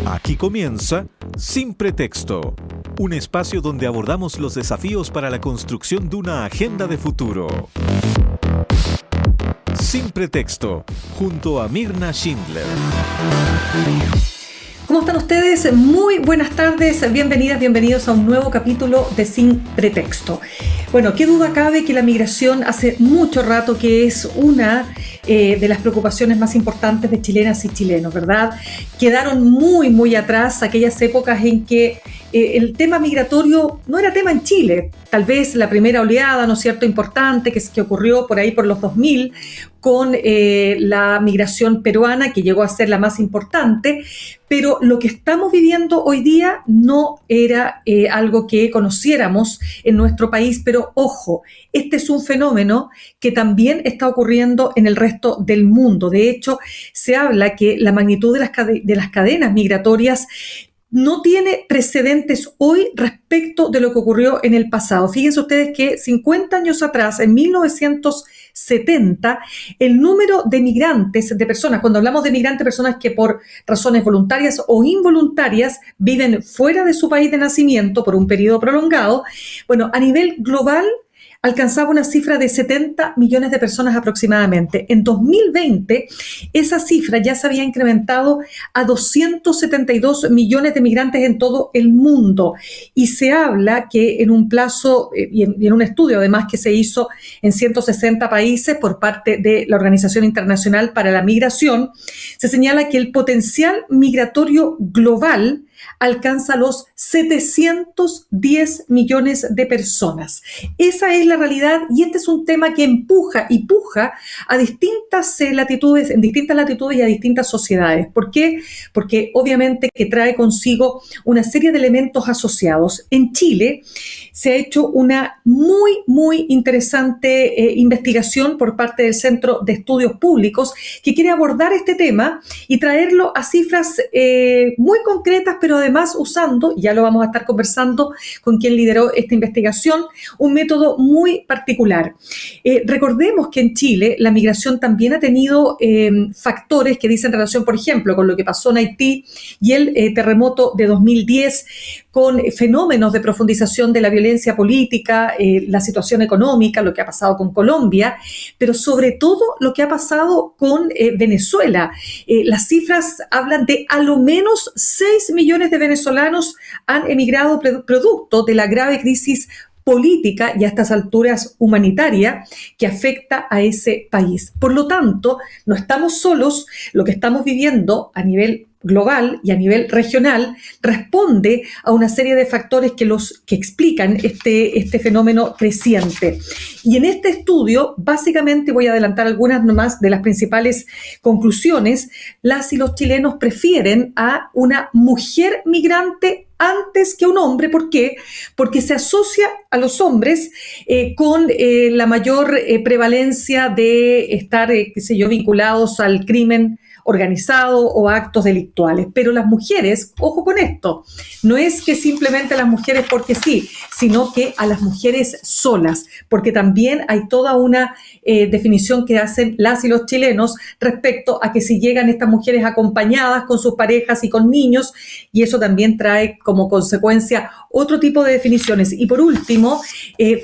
Aquí comienza Sin Pretexto, un espacio donde abordamos los desafíos para la construcción de una agenda de futuro. Sin Pretexto, junto a Mirna Schindler. ¿Cómo están ustedes? Muy buenas tardes, bienvenidas, bienvenidos a un nuevo capítulo de Sin Pretexto. Bueno, qué duda cabe que la migración hace mucho rato que es una de las preocupaciones más importantes de chilenas y chilenos, ¿verdad? Quedaron muy atrás aquellas épocas en que el tema migratorio no era tema en Chile. Tal vez la primera oleada, ¿no es cierto?, importante que ocurrió por ahí por los 2000 con la migración peruana, que llegó a ser la más importante, pero lo que estamos viviendo hoy día no era algo que conociéramos en nuestro país, pero ojo, este es un fenómeno que también está ocurriendo en el resto del mundo. De hecho, se habla que la magnitud de las cadenas migratorias no tiene precedentes hoy respecto de lo que ocurrió en el pasado. Fíjense ustedes que 50 años atrás, en 1970, el número de migrantes, de personas, cuando hablamos de migrantes, personas que por razones voluntarias o involuntarias viven fuera de su país de nacimiento por un periodo prolongado, bueno, a nivel global alcanzaba una cifra de 70 millones de personas aproximadamente. En 2020, esa cifra ya se había incrementado a 272 millones de migrantes en todo el mundo. Y se habla que en un plazo, y en un estudio además que se hizo en 160 países por parte de la Organización Internacional para la Migración, se señala que el potencial migratorio global alcanza los 710 millones de personas. Esa es la realidad y este es un tema que empuja y puja a distintas latitudes, en distintas latitudes y a distintas sociedades. ¿Por qué? Porque obviamente que trae consigo una serie de elementos asociados. En Chile se ha hecho una muy interesante investigación por parte del Centro de Estudios Públicos que quiere abordar este tema y traerlo a cifras muy concretas, pero además usando, ya lo vamos a estar conversando con quien lideró esta investigación, un método muy particular. Recordemos que en Chile la migración también ha tenido factores que dicen relación, por ejemplo, con lo que pasó en Haití y el terremoto de 2010, con fenómenos de profundización de la violencia política, la situación económica, lo que ha pasado con Colombia, pero sobre todo lo que ha pasado con Venezuela. Las cifras hablan de a lo menos 6 millones de venezolanos han emigrado producto de la grave crisis política y a estas alturas humanitaria que afecta a ese país. Por lo tanto, no estamos solos, lo que estamos viviendo a nivel global y a nivel regional responde a una serie de factores que explican este fenómeno creciente. Y en este estudio, básicamente voy a adelantar algunas nomás de las principales conclusiones. Las y los chilenos prefieren a una mujer migrante antes que a un hombre. ¿Por qué? Porque se asocia a los hombres con la mayor prevalencia de estar, vinculados al crimen organizado o actos delictuales. Pero las mujeres, ojo con esto, no es que simplemente las mujeres porque sí, sino que a las mujeres solas, porque también hay toda una definición que hacen las y los chilenos respecto a que si llegan estas mujeres acompañadas con sus parejas y con niños, y eso también trae como consecuencia otro tipo de definiciones. Y por último,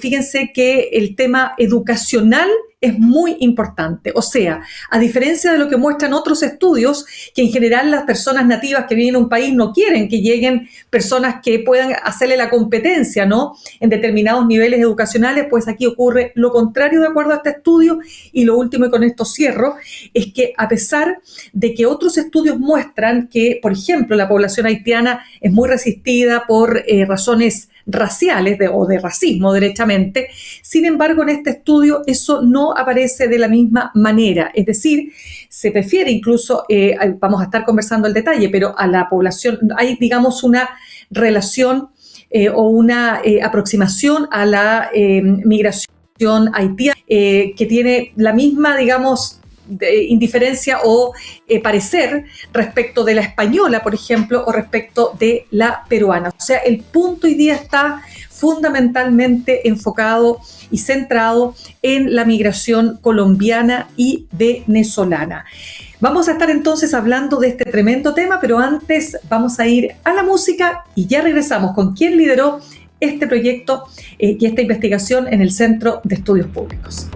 fíjense que el tema educacional es muy importante. O sea, a diferencia de lo que muestran otros estudios, que en general las personas nativas que viven en un país no quieren que lleguen personas que puedan hacerle la competencia, ¿no?, en determinados niveles educacionales, pues aquí ocurre lo contrario de acuerdo a este estudio. Y lo último, y con esto cierro, es que a pesar de que otros estudios muestran que, por ejemplo, la población haitiana es muy resistida por razones raciales o de racismo derechamente, sin embargo en este estudio eso no aparece de la misma manera, es decir, se prefiere incluso, vamos a estar conversando el detalle, pero a la población hay, digamos, una relación o una aproximación a la migración haitiana que tiene la misma, digamos, indiferencia o parecer respecto de la española, por ejemplo, o respecto de la peruana. O sea, el punto hoy día está fundamentalmente enfocado y centrado en la migración colombiana y venezolana. Vamos a estar entonces hablando de este tremendo tema, pero antes vamos a ir a la música y ya regresamos con quién lideró este proyecto y esta investigación en el Centro de Estudios Públicos.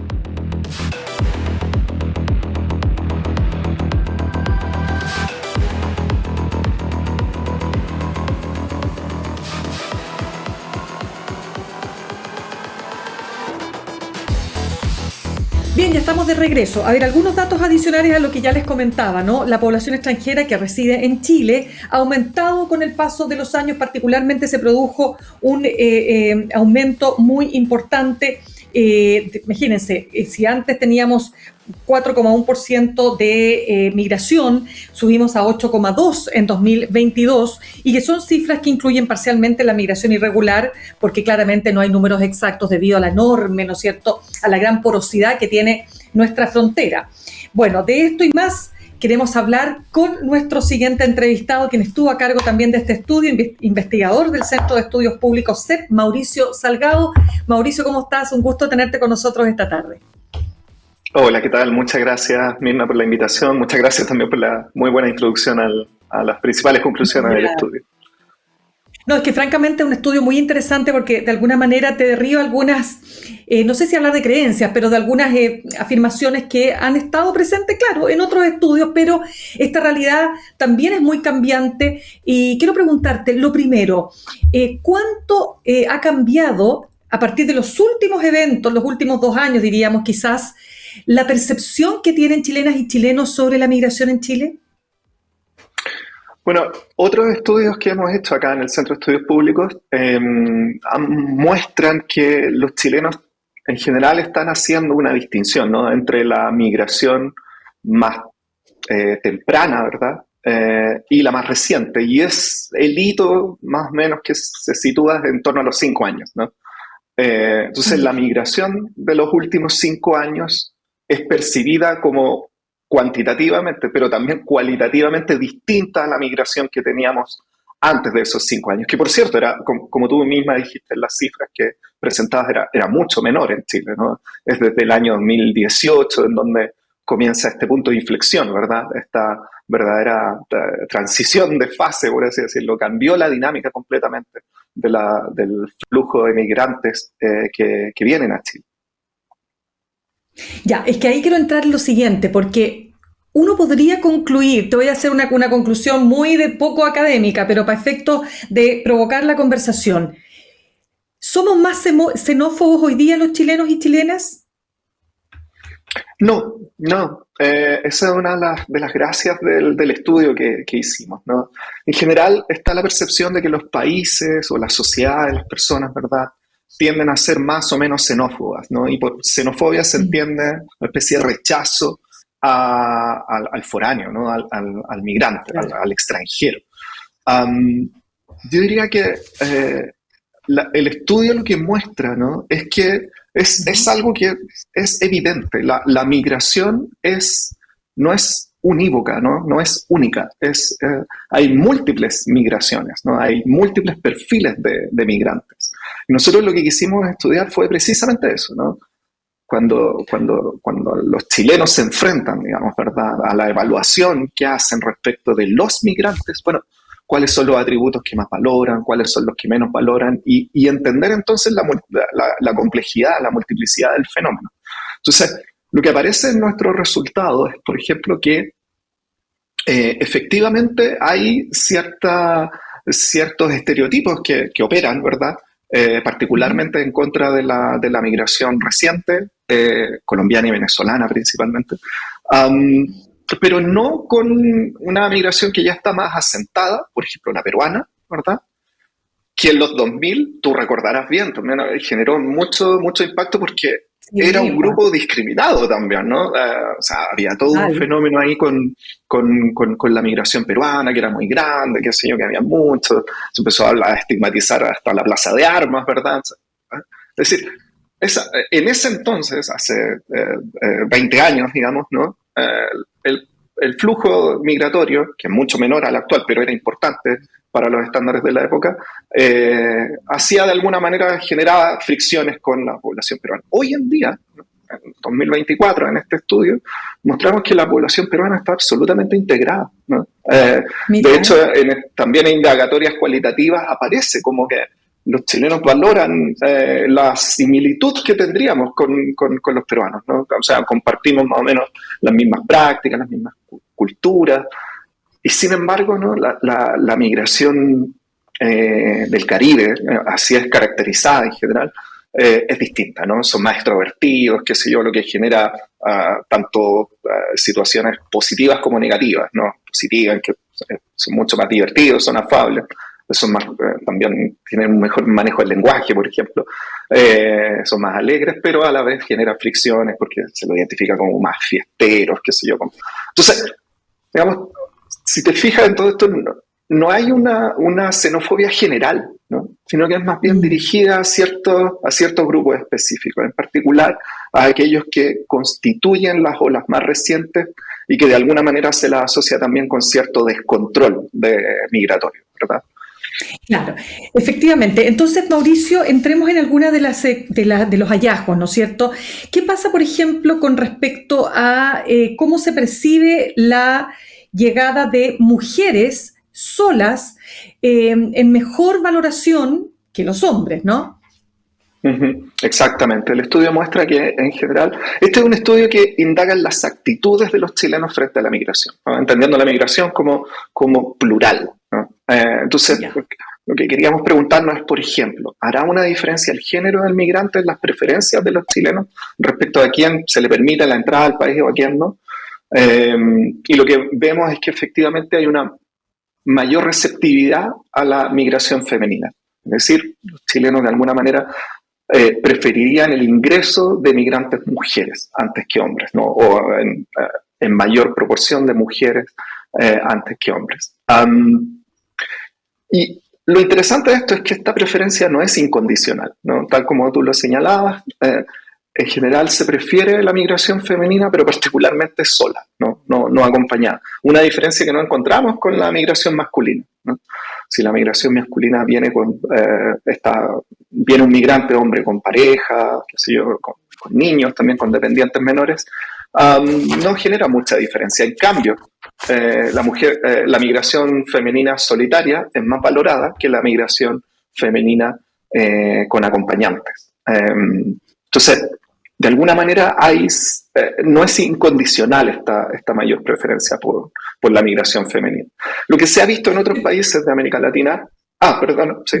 Bien, ya estamos de regreso. A ver, algunos datos adicionales a lo que ya les comentaba, ¿no? La población extranjera que reside en Chile ha aumentado con el paso de los años, particularmente se produjo un aumento muy importante. Imagínense, si antes teníamos 4,1% de migración, subimos a 8,2% en 2022 y que son cifras que incluyen parcialmente la migración irregular porque claramente no hay números exactos debido a la enorme, ¿no es cierto?, a la gran porosidad que tiene nuestra frontera. Bueno, de esto y más queremos hablar con nuestro siguiente entrevistado, quien estuvo a cargo también de este estudio, investigador del Centro de Estudios Públicos CEP, Mauricio Salgado. Mauricio, ¿cómo estás? Un gusto tenerte con nosotros esta tarde. Hola, ¿qué tal? Muchas gracias, Mirna, por la invitación. Muchas gracias también por la muy buena introducción a las principales conclusiones del estudio. No, es que francamente es un estudio muy interesante porque de alguna manera te derriba algunas, no sé si hablar de creencias, pero de algunas afirmaciones que han estado presentes, claro, en otros estudios, pero esta realidad también es muy cambiante. Y quiero preguntarte, lo primero, ¿cuánto ha cambiado a partir de los últimos eventos, los últimos 2 años, diríamos quizás, la percepción que tienen chilenas y chilenos sobre la migración en Chile? Bueno, otros estudios que hemos hecho acá en el Centro de Estudios Públicos muestran que los chilenos en general están haciendo una distinción, ¿no?, entre la migración más temprana, ¿verdad?, y la más reciente. Y es el hito más o menos que se sitúa en torno a los 5 años, ¿no? Entonces, la migración de los últimos 5 años es percibida como cuantitativamente, pero también cualitativamente distinta a la migración que teníamos antes de esos 5 años, que por cierto, era, como tú misma dijiste en las cifras que presentabas, era mucho menor en Chile, ¿no? Es desde el año 2018 en donde comienza este punto de inflexión, ¿verdad? Esta verdadera transición de fase, por así decirlo, cambió la dinámica completamente del flujo de migrantes que vienen a Chile. Ya, es que ahí quiero entrar en lo siguiente, porque uno podría concluir, te voy a hacer una conclusión muy de poco académica, pero para efectos de provocar la conversación. ¿Somos más xenófobos hoy día los chilenos y chilenas? No. Esa es una de las gracias del estudio que hicimos, ¿no? En general está la percepción de que los países o las sociedades, las personas, ¿verdad?, tienden a ser más o menos xenófobas, ¿no? Y por xenofobia se entiende una especie de rechazo al foráneo, ¿no?, al migrante, al extranjero. Yo diría que el estudio lo que muestra, ¿no?, es que es algo que es evidente. La migración no es unívoca, no es única. Hay múltiples migraciones, ¿no? Hay múltiples perfiles de migrantes. Y nosotros lo que quisimos estudiar fue precisamente eso, ¿no? Cuando los chilenos se enfrentan, digamos, ¿verdad?, a la evaluación que hacen respecto de los migrantes, bueno, cuáles son los atributos que más valoran, cuáles son los que menos valoran, y entender entonces la complejidad, la multiplicidad del fenómeno. Entonces, lo que aparece en nuestros resultados es, por ejemplo, que efectivamente hay ciertos estereotipos que operan, ¿verdad?, particularmente en contra de la migración reciente, colombiana y venezolana principalmente, pero no con una migración que ya está más asentada, por ejemplo la peruana, ¿verdad?, que en los 2000, tú recordarás bien, también generó mucho impacto porque era un grupo discriminado también, ¿no? O sea, había todo un fenómeno ahí con la migración peruana, que era muy grande, qué sé yo, que había mucho. Se empezó a estigmatizar hasta la plaza de armas, ¿verdad? Es decir, en ese entonces, hace 20 años, digamos, ¿no?, el flujo migratorio, que es mucho menor al actual, pero era importante para los estándares de la época, hacía de alguna manera, generaba fricciones con la población peruana. Hoy en día, en 2024, en este estudio, mostramos que la población peruana está absolutamente integrada, ¿no? De hecho, también en indagatorias cualitativas aparece como que los chilenos valoran la similitud que tendríamos con los peruanos, ¿no? O sea, compartimos más o menos las mismas prácticas, las mismas culturas, y sin embargo, ¿no? La migración del Caribe, así es caracterizada en general, es distinta, ¿no? Son más extrovertidos, qué sé yo, lo que genera tanto situaciones positivas como negativas, ¿no? Positivas, en que son mucho más divertidos, son afables, son más, también tienen un mejor manejo del lenguaje, por ejemplo, son más alegres, pero a la vez generan fricciones porque se lo identifica como más fiesteros, qué sé yo. Entonces, digamos, si te fijas en todo esto, no hay una xenofobia general, ¿no? Sino que es más bien dirigida a ciertos grupos específicos, en particular a aquellos que constituyen las olas más recientes y que de alguna manera se las asocia también con cierto descontrol migratorio, ¿verdad? Claro, efectivamente. Entonces, Mauricio, entremos en alguna de los hallazgos, ¿no es cierto? ¿Qué pasa, por ejemplo, con respecto a cómo se percibe la llegada de mujeres solas en mejor valoración que los hombres, ¿no? Exactamente. El estudio muestra que, en general, este es un estudio que indaga en las actitudes de los chilenos frente a la migración, ¿no? Entendiendo la migración como plural, ¿no? Entonces, lo que queríamos preguntarnos es, por ejemplo, ¿hará una diferencia el género del migrante en las preferencias de los chilenos respecto a quién se le permite la entrada al país o a quién no? Y lo que vemos es que efectivamente hay una mayor receptividad a la migración femenina. Es decir, los chilenos de alguna manera preferirían el ingreso de migrantes mujeres antes que hombres, ¿no? O en mayor proporción de mujeres antes que hombres. Y lo interesante de esto es que esta preferencia no es incondicional, ¿no? Tal como tú lo señalabas, en general se prefiere la migración femenina, pero particularmente sola, no acompañada. Una diferencia que no encontramos con la migración masculina, ¿no? Si la migración masculina viene viene un migrante hombre con pareja, qué sé yo, con niños, también con dependientes menores, no genera mucha diferencia. En cambio, la migración femenina solitaria es más valorada que la migración femenina con acompañantes. Entonces, de alguna manera no es incondicional esta mayor preferencia por la migración femenina. Lo que se ha visto en otros países de América Latina... perdón, sí.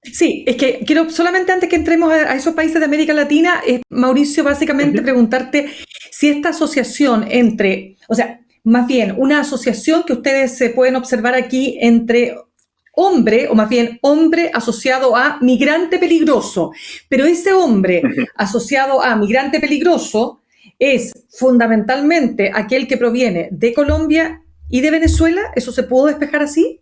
Sí, es que quiero solamente antes que entremos a esos países de América Latina, Mauricio, básicamente preguntarte si esta asociación o sea, más bien una asociación que ustedes se pueden observar aquí entre hombre, o más bien hombre asociado a migrante peligroso, pero ese hombre asociado a migrante peligroso es fundamentalmente aquel que proviene de Colombia y de Venezuela. ¿Eso se pudo despejar así?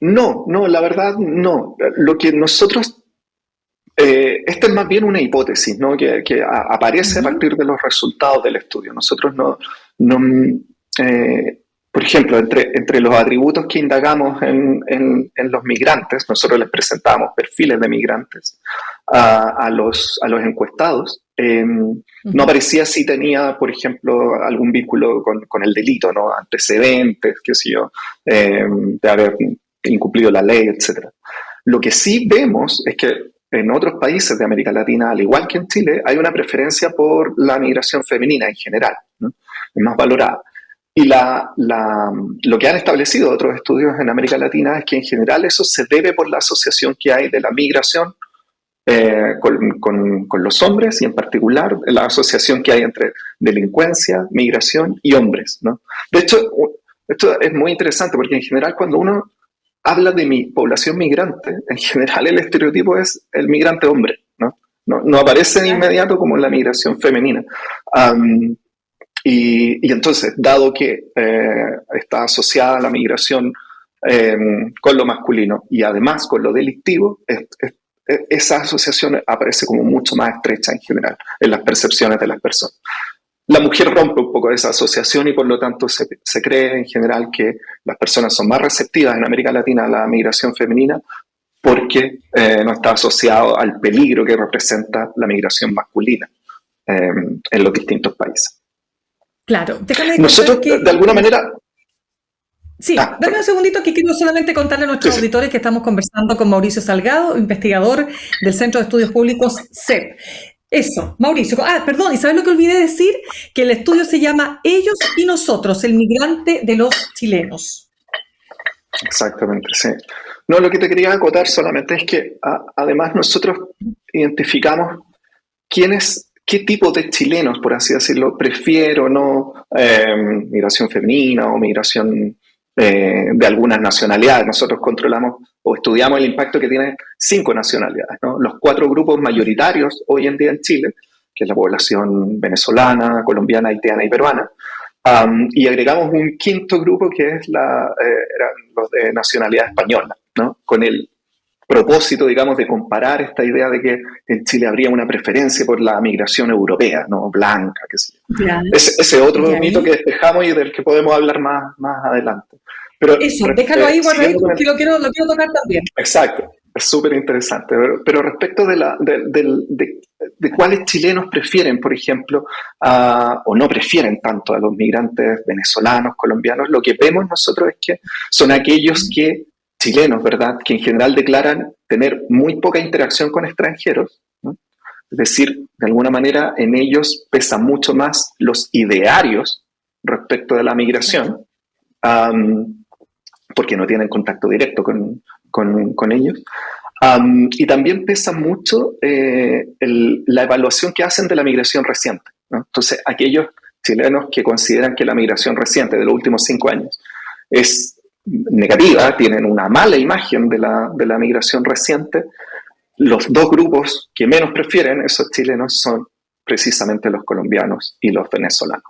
No, la verdad no. Lo que nosotros... esta es más bien una hipótesis, ¿no? que aparece a partir de los resultados del estudio. Nosotros por ejemplo, entre los atributos que indagamos en los migrantes, nosotros les presentamos perfiles de migrantes a los encuestados. No aparecía si tenía, por ejemplo, algún vínculo con el delito, ¿no? Antecedentes, qué sé yo, de haber incumplido la ley, etc. Lo que sí vemos es que en otros países de América Latina, al igual que en Chile, hay una preferencia por la migración femenina en general, ¿no? Es más valorada. Y lo que han establecido otros estudios en América Latina es que en general eso se debe por la asociación que hay de la migración con los hombres, y en particular la asociación que hay entre delincuencia, migración y hombres, ¿no? De hecho, esto es muy interesante porque en general cuando uno habla de mi población migrante, en general el estereotipo es el migrante hombre, ¿no? No aparece de inmediato como la migración femenina. Y entonces, dado que está asociada a la migración con lo masculino y además con lo delictivo, esa asociación aparece como mucho más estrecha en general en las percepciones de las personas. La mujer rompe un poco esa asociación y por lo tanto se cree en general que las personas son más receptivas en América Latina a la migración femenina porque no está asociado al peligro que representa la migración masculina en los distintos países. Claro, déjame Nosotros, de alguna manera... Sí, dame un segundito que quiero solamente contarle a nuestros auditores que estamos conversando con Mauricio Salgado, investigador del Centro de Estudios Públicos CEP. Eso, Mauricio. Perdón, ¿y sabes lo que olvidé decir? Que el estudio se llama Ellos y Nosotros, el migrante de los chilenos. Exactamente, sí. No, lo que te quería acotar solamente es que además nosotros identificamos qué tipo de chilenos, por así decirlo, prefiero o no migración femenina o migración de algunas nacionalidades. Nosotros controlamos o estudiamos el impacto que tienen 5 nacionalidades, ¿no? Los 4 grupos mayoritarios hoy en día en Chile, que es la población venezolana, colombiana, haitiana y peruana, y agregamos un 5.º grupo que es eran los de nacionalidad española, ¿no? Con el propósito, digamos, de comparar esta idea de que en Chile habría una preferencia por la migración europea, ¿no? Blanca, qué sé yo. Ese otro mito que despejamos y del que podemos hablar más adelante. Pero, eso, déjalo ahí, guardadito, porque lo quiero tocar también. Exacto, es súper interesante. Pero respecto de cuáles chilenos prefieren, por ejemplo, o no prefieren tanto a los migrantes venezolanos, colombianos, lo que vemos nosotros es que son aquellos chilenos, ¿verdad?, que en general declaran tener muy poca interacción con extranjeros, ¿no? Es decir, de alguna manera en ellos pesan mucho más los idearios respecto de la migración, porque no tienen contacto directo con ellos. Y también pesa mucho la evaluación que hacen de la migración reciente, ¿no? Entonces, aquellos chilenos que consideran que la migración reciente de los últimos 5 años es negativa, tienen una mala imagen de la migración reciente, los 2 grupos que menos prefieren esos chilenos son precisamente los colombianos y los venezolanos.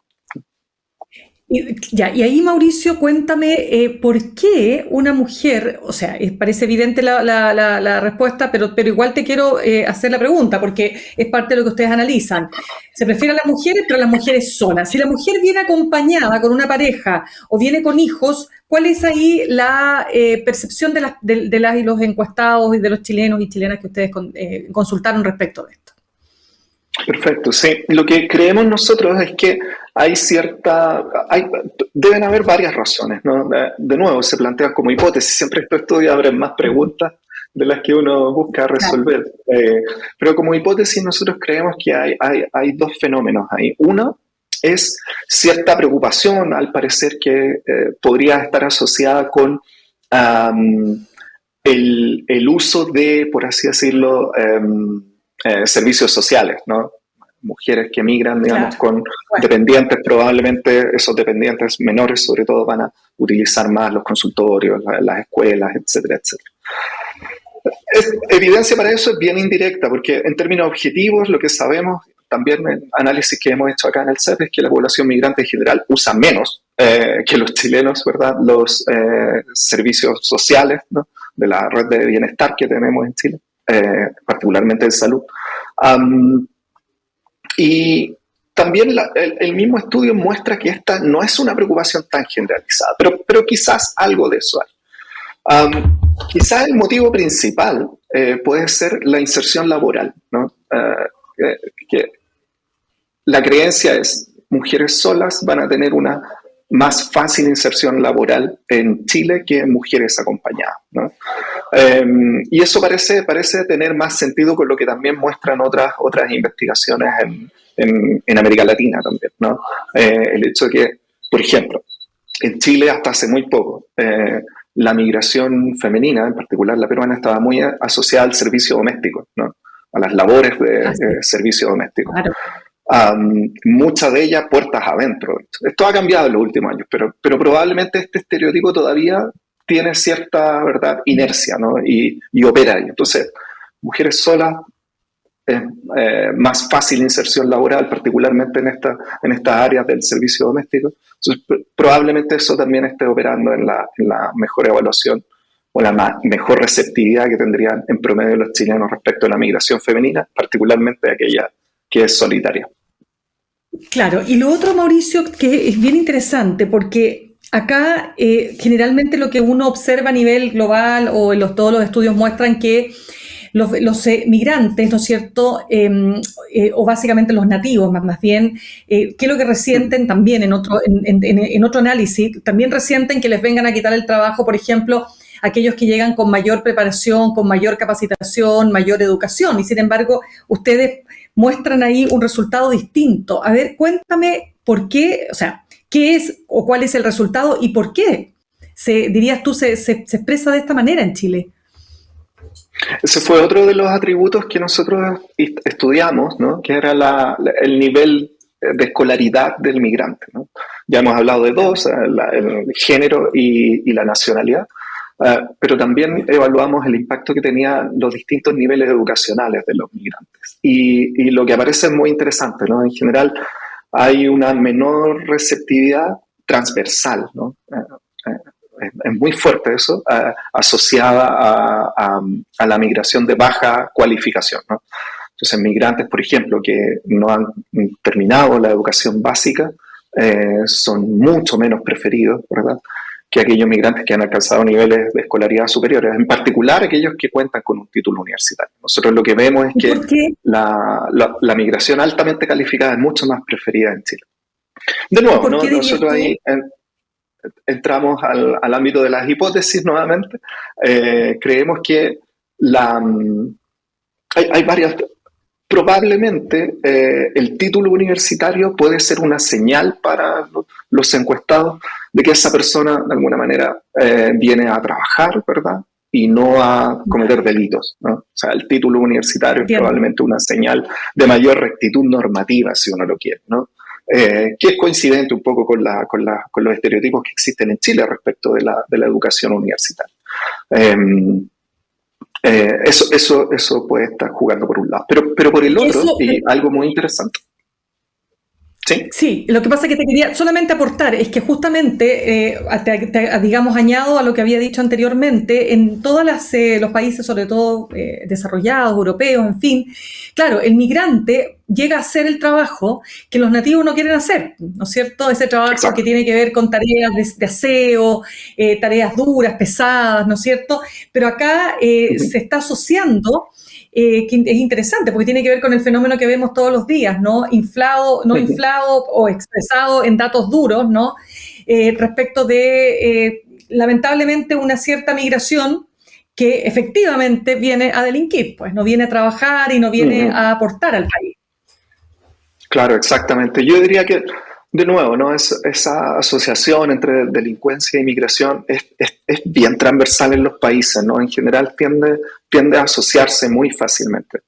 Y ahí, Mauricio, cuéntame por qué una mujer, o sea, parece evidente la respuesta, pero igual te quiero hacer la pregunta, porque es parte de lo que ustedes analizan. Se prefieren a las mujeres, pero a las mujeres solas. Si la mujer viene acompañada con una pareja o viene con hijos, ¿cuál es ahí la percepción de las y los encuestados y de los chilenos y chilenas que ustedes consultaron respecto de esto? Perfecto, sí. Lo que creemos nosotros es que deben haber varias razones, ¿no? De nuevo, se plantean como hipótesis, siempre estos estudios abren más preguntas de las que uno busca resolver. Pero como hipótesis nosotros creemos que hay 2 fenómenos ahí. Uno es cierta preocupación, al parecer, que podría estar asociada con el uso de, por así decirlo, servicios sociales, ¿no? Mujeres que migran, digamos, con dependientes, probablemente esos dependientes menores, sobre todo, van a utilizar más los consultorios, las escuelas, etcétera, etcétera. Evidencia para eso es bien indirecta, porque en términos objetivos, lo que sabemos, también en análisis que hemos hecho acá en el CEP, es que la población migrante en general usa menos que los chilenos, ¿verdad?, los servicios sociales, ¿no?, de la red de bienestar que tenemos en Chile, particularmente de salud. Y también el mismo estudio muestra que esta no es una preocupación tan generalizada, pero quizás algo de eso hay. Quizás el motivo principal puede ser la inserción laboral, ¿no? Que la creencia es mujeres solas van a tener una más fácil inserción laboral en Chile que mujeres acompañadas, ¿no? Y eso parece tener más sentido con lo que también muestran otras investigaciones en América Latina también, ¿no? El hecho de que, por ejemplo, en Chile hasta hace muy poco, la migración femenina, en particular la peruana, estaba muy asociada al servicio doméstico, ¿no?, a las labores de servicio doméstico. Claro. Muchas de ellas puertas adentro. Esto ha cambiado en los últimos años, pero probablemente este estereotipo todavía tiene cierta, ¿verdad?, inercia, ¿no?, y opera ahí. Entonces, mujeres solas, más fácil inserción laboral, particularmente en estas áreas del servicio doméstico. Entonces, probablemente eso también esté operando en la mejor evaluación o la mejor receptividad que tendrían en promedio los chilenos respecto a la migración femenina, particularmente aquella que es solitaria. Claro, y lo otro, Mauricio, que es bien interesante, porque acá generalmente lo que uno observa a nivel global o en todos los estudios muestran que los migrantes, ¿no es cierto? O básicamente los nativos, más bien, ¿qué es lo que resienten también en otro análisis? También resienten que les vengan a quitar el trabajo, por ejemplo, aquellos que llegan con mayor preparación, con mayor capacitación, mayor educación, y sin embargo, ustedes muestran ahí un resultado distinto. A ver, cuéntame por qué, o sea, qué es o cuál es el resultado y por qué, dirías tú, se expresa de esta manera en Chile. Ese fue otro de los atributos que nosotros estudiamos, ¿no? Que era el nivel de escolaridad del migrante, ¿no? Ya hemos hablado de dos, el género y la nacionalidad, pero también evaluamos el impacto que tenían los distintos niveles educacionales de los migrantes. Y lo que aparece es muy interesante, ¿no? En general hay una menor receptividad transversal, ¿no? Es muy fuerte eso, asociada a la migración de baja cualificación, ¿no? Entonces, migrantes, por ejemplo, que no han terminado la educación básica, son mucho menos preferidos, ¿verdad?, que aquellos migrantes que han alcanzado niveles de escolaridad superiores, en particular aquellos que cuentan con un título universitario. Nosotros lo que vemos es que la migración altamente calificada es mucho más preferida en Chile. De nuevo, ¿no? Nosotros ahí entramos al ámbito de las hipótesis nuevamente. Creemos que hay varias. Probablemente el título universitario puede ser una señal para los encuestados de que esa persona de alguna manera viene a trabajar, ¿verdad?, y no a cometer delitos, ¿no? O sea, el título universitario es probablemente una señal de mayor rectitud normativa, si uno lo quiere, ¿no? Que es coincidente un poco con los estereotipos que existen en Chile respecto de la educación universitaria. Eso puede estar jugando por un lado. Pero por el otro, y algo muy interesante. Sí, lo que pasa es que te quería solamente aportar, es que justamente, digamos, añado a lo que había dicho anteriormente, en todos los países, sobre todo desarrollados, europeos, en fin, claro, el migrante llega a hacer el trabajo que los nativos no quieren hacer, ¿no es cierto? Ese trabajo Exacto. Que tiene que ver con tareas de aseo, tareas duras, pesadas, ¿no es cierto? Pero acá se está asociando, que es interesante porque tiene que ver con el fenómeno que vemos todos los días, ¿no? Inflado o expresado en datos duros, ¿no? Respecto de, lamentablemente, una cierta migración que efectivamente viene a delinquir, pues no viene a trabajar y no viene a aportar al país. Claro, exactamente. Yo diría que, de nuevo, ¿no? Esa asociación entre delincuencia y migración es bien transversal en los países, ¿no? En general tiende a asociarse muy fácilmente.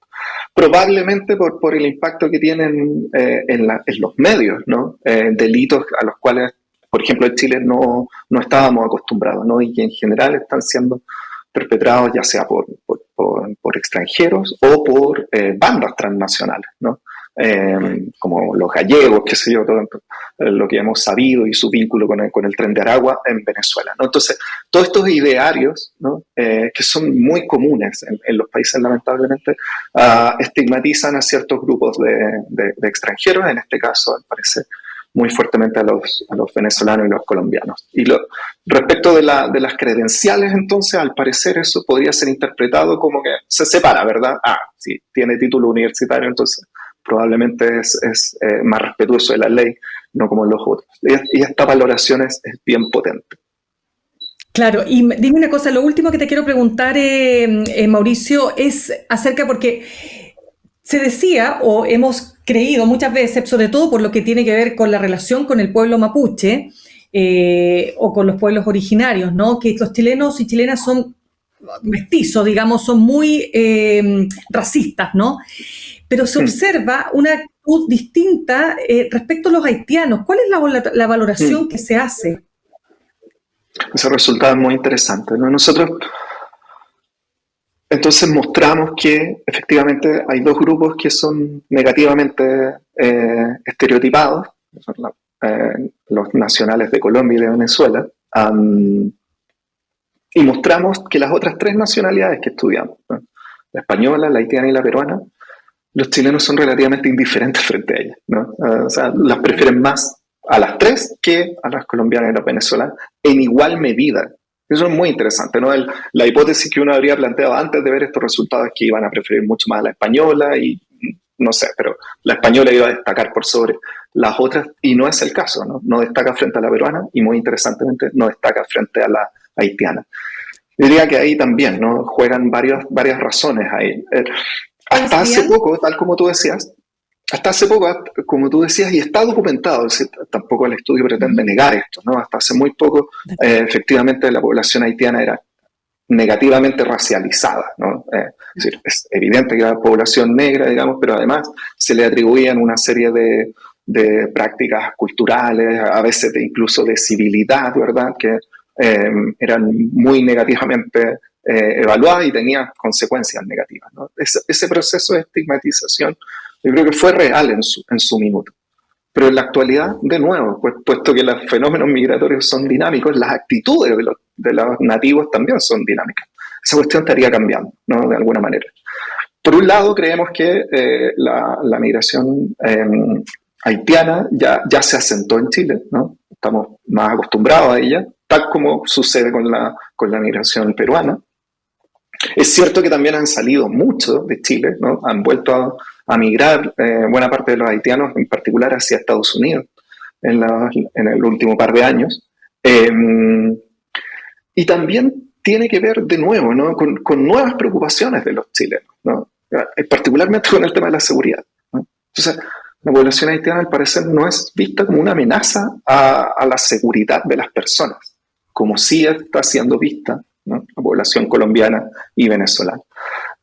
Probablemente por el impacto que tienen en los medios, ¿no? Delitos a los cuales, por ejemplo, en Chile no estábamos acostumbrados, ¿no? Y que en general están siendo perpetrados ya sea por extranjeros o por bandas transnacionales, ¿no? Como los gallegos, qué sé yo, todo lo que hemos sabido y su vínculo con el Tren de Aragua en Venezuela, ¿no? Entonces, todos estos idearios, ¿no? Que son muy comunes en los países, lamentablemente, estigmatizan a ciertos grupos de extranjeros, en este caso, al parecer, muy fuertemente a los venezolanos y los colombianos. Y respecto de las credenciales, entonces, al parecer eso podría ser interpretado como que se separa, ¿verdad? Si tiene título universitario, entonces probablemente es más respetuoso de la ley, no como los otros. Y esta valoración es bien potente. Claro, y dime una cosa, lo último que te quiero preguntar, Mauricio, es acerca, porque se decía, o hemos creído muchas veces, sobre todo por lo que tiene que ver con la relación con el pueblo mapuche, o con los pueblos originarios, ¿no? Que los chilenos y chilenas son mestizos, digamos, son muy racistas, ¿no? Pero se observa una actitud distinta respecto a los haitianos. ¿Cuál es la valoración que se hace? Ese resultado es muy interesante, ¿no? Nosotros entonces mostramos que efectivamente hay dos grupos que son negativamente estereotipados, son los nacionales de Colombia y de Venezuela, Y mostramos que las otras tres nacionalidades que estudiamos, ¿no? La española, la haitiana y la peruana, los chilenos son relativamente indiferentes frente a ellas, ¿no? O sea, las prefieren más a las tres que a las colombianas y las venezolanas en igual medida. Eso es muy interesante, ¿no? La hipótesis que uno habría planteado antes de ver estos resultados es que iban a preferir mucho más a la española y no sé, pero la española iba a destacar por sobre las otras y no es el caso, ¿no? No destaca frente a la peruana y muy interesantemente no destaca frente a la haitiana. Yo diría que ahí también, ¿no? Juegan varias razones ahí. Hasta hace poco, tal como tú decías, hasta hace poco, como tú decías, y está documentado, es decir, tampoco el estudio pretende negar esto, ¿no? Hasta hace muy poco, efectivamente, la población haitiana era negativamente racializada, ¿no? Es decir, es evidente que era población negra, digamos, pero además se le atribuían una serie de prácticas culturales, a veces incluso de civilidad, ¿verdad?, que eran muy negativamente evaluadas y tenían consecuencias negativas, ¿no? Ese proceso de estigmatización yo creo que fue real en su minuto. Pero en la actualidad, de nuevo, puesto que los fenómenos migratorios son dinámicos, las actitudes de los nativos también son dinámicas. Esa cuestión estaría cambiando, ¿no? De alguna manera. Por un lado, creemos que la migración haitiana ya se asentó en Chile, ¿no? Estamos más acostumbrados a ella, tal como sucede con la migración peruana. Es cierto que también han salido muchos de Chile, ¿no? Han vuelto a migrar buena parte de los haitianos, en particular hacia Estados Unidos, en el último par de años. Y también tiene que ver, de nuevo, ¿no? con nuevas preocupaciones de los chilenos, ¿no? Particularmente con el tema de la seguridad, ¿no? Entonces, la población haitiana, al parecer, no es vista como una amenaza a la seguridad de las personas, como sí está siendo vista, ¿no? La población colombiana y venezolana.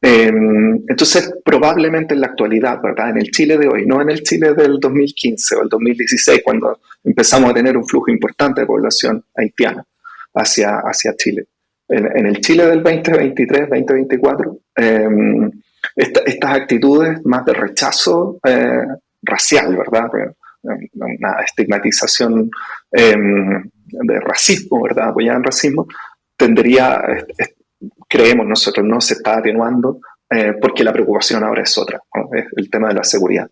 Entonces, probablemente en la actualidad, ¿verdad? En el Chile de hoy, no en el Chile del 2015 o el 2016, cuando empezamos a tener un flujo importante de población haitiana hacia Chile. En el Chile del 2023, 2024, estas actitudes más de rechazo racial, ¿verdad? Una estigmatización de racismo, ¿verdad? Apoyada en racismo, creemos nosotros, no se está atenuando porque la preocupación ahora es otra, ¿no? Es el tema de la seguridad.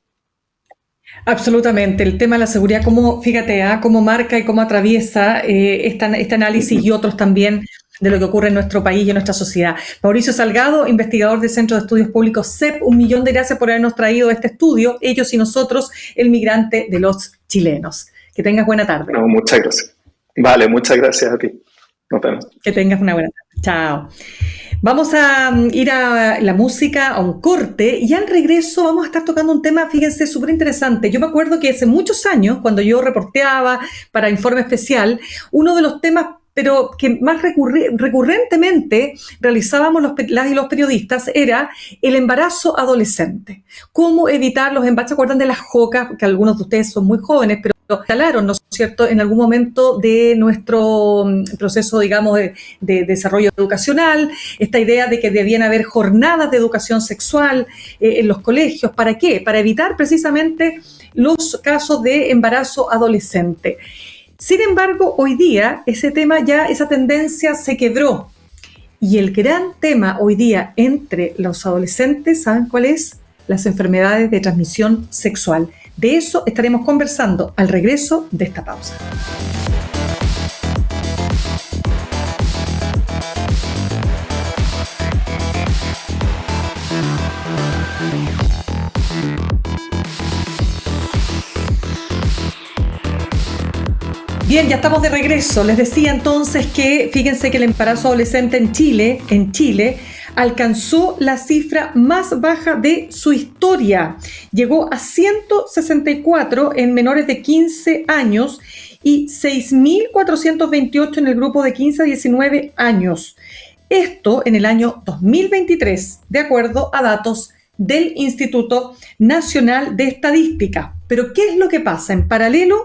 Absolutamente, el tema de la seguridad, fíjate, cómo marca y cómo atraviesa este análisis y otros también de lo que ocurre en nuestro país y en nuestra sociedad. Mauricio Salgado, investigador del Centro de Estudios Públicos CEP, 1.000.000 de gracias por habernos traído este estudio, Ellos y Nosotros, el migrante de los chilenos. Que tengas buena tarde. No, muchas gracias. Vale, muchas gracias a ti. Nos vemos. Que tengas una buena tarde. Chao. Vamos a ir a la música, a un corte, y al regreso vamos a estar tocando un tema, fíjense, súper interesante. Yo me acuerdo que hace muchos años, cuando yo reporteaba para Informe Especial, uno de los temas pero que más recurrentemente realizábamos las y los periodistas era el embarazo adolescente. Cómo evitar los embarazos. ¿Se acuerdan de las JOCA? Que algunos de ustedes son muy jóvenes, pero instalaron, ¿no es cierto?, en algún momento de nuestro proceso, digamos, de desarrollo educacional, esta idea de que debían haber jornadas de educación sexual en los colegios. ¿Para qué? Para evitar precisamente los casos de embarazo adolescente. Sin embargo, hoy día esa tendencia se quebró. Y el gran tema hoy día entre los adolescentes, ¿saben cuál es? Las enfermedades de transmisión sexual. De eso estaremos conversando al regreso de esta pausa. Bien, ya estamos de regreso. Les decía entonces que, fíjense que el embarazo adolescente en Chile, alcanzó la cifra más baja de su historia. Llegó a 164 en menores de 15 años y 6.428 en el grupo de 15 a 19 años. Esto en el año 2023, de acuerdo a datos del Instituto Nacional de Estadística. Pero, ¿qué es lo que pasa? En paralelo,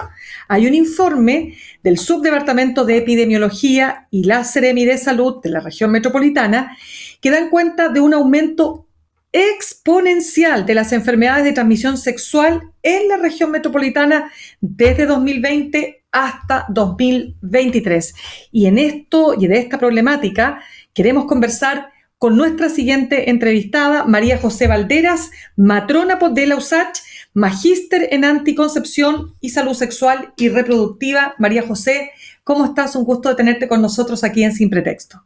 hay un informe del Subdepartamento de Epidemiología y la Seremi de Salud de la región metropolitana que dan cuenta de un aumento exponencial de las enfermedades de transmisión sexual en la región metropolitana desde 2020 hasta 2023. Y en esto y de esta problemática queremos conversar con nuestra siguiente entrevistada, María José Valderas, matrona de la USACH, magíster en anticoncepción y salud sexual y reproductiva. María José, ¿cómo estás? Un gusto de tenerte con nosotros aquí en Sin Pretexto.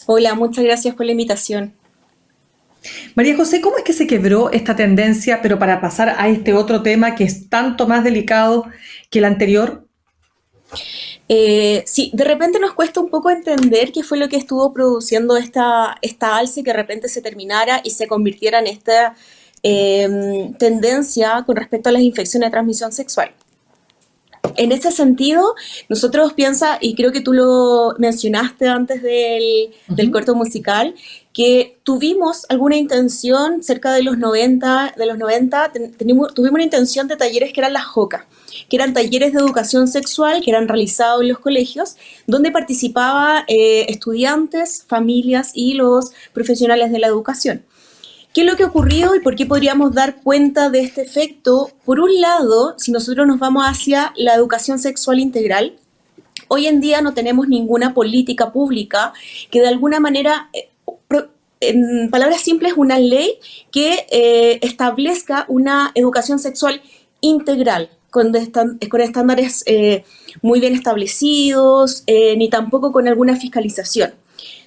Hola, muchas gracias por la invitación. María José, ¿cómo es que se quebró esta tendencia, pero para pasar a este otro tema que es tanto más delicado que el anterior? Sí, de repente nos cuesta un poco entender qué fue lo que estuvo produciendo esta alza y que de repente se terminara y se convirtiera en esta tendencia con respecto a las infecciones de transmisión sexual. En ese sentido, nosotros piensa, y creo que tú lo mencionaste antes del corto musical, que tuvimos alguna intención cerca de los 90 tuvimos una intención de talleres que eran las JOCA, que eran talleres de educación sexual que eran realizados en los colegios, donde participaban estudiantes, familias y los profesionales de la educación. ¿Qué es lo que ocurrió y por qué podríamos dar cuenta de este efecto? Por un lado, si nosotros nos vamos hacia la educación sexual integral, hoy en día no tenemos ninguna política pública que de alguna manera, en palabras simples, una ley que establezca una educación sexual integral, con estándares muy bien establecidos, ni tampoco con alguna fiscalización.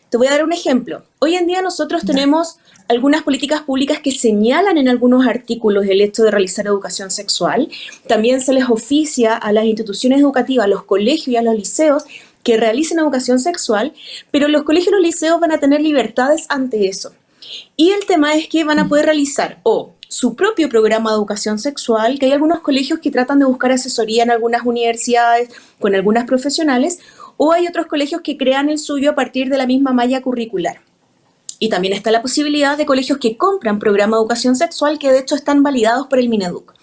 Te voy a dar un ejemplo. Hoy en día nosotros tenemos algunas políticas públicas que señalan en algunos artículos el hecho de realizar educación sexual. También se les oficia a las instituciones educativas, a los colegios y a los liceos que realicen educación sexual, pero los colegios y los liceos van a tener libertades ante eso. Y el tema es que van a poder realizar su propio programa de educación sexual, que hay algunos colegios que tratan de buscar asesoría en algunas universidades con algunas profesionales, o hay otros colegios que crean el suyo a partir de la misma malla curricular. Y también está la posibilidad de colegios que compran programa de educación sexual que de hecho están validados por el Mineduc.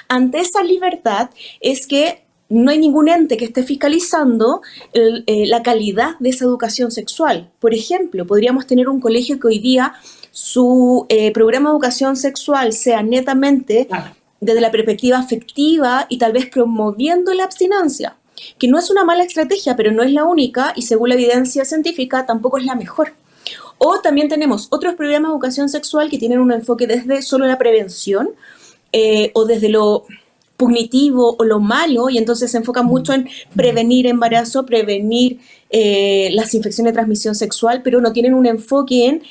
Ante esa libertad es que no hay ningún ente que esté fiscalizando la calidad de esa educación sexual. Por ejemplo, podríamos tener un colegio que hoy día su programa de educación sexual sea netamente desde la perspectiva afectiva y tal vez promoviendo la abstinencia, que no es una mala estrategia, pero no es la única y según la evidencia científica tampoco es la mejor. O también tenemos otros programas de educación sexual que tienen un enfoque desde solo la prevención o desde lo punitivo o lo malo, y entonces se enfocan mucho en prevenir embarazo, prevenir las infecciones de transmisión sexual, pero no tienen un enfoque en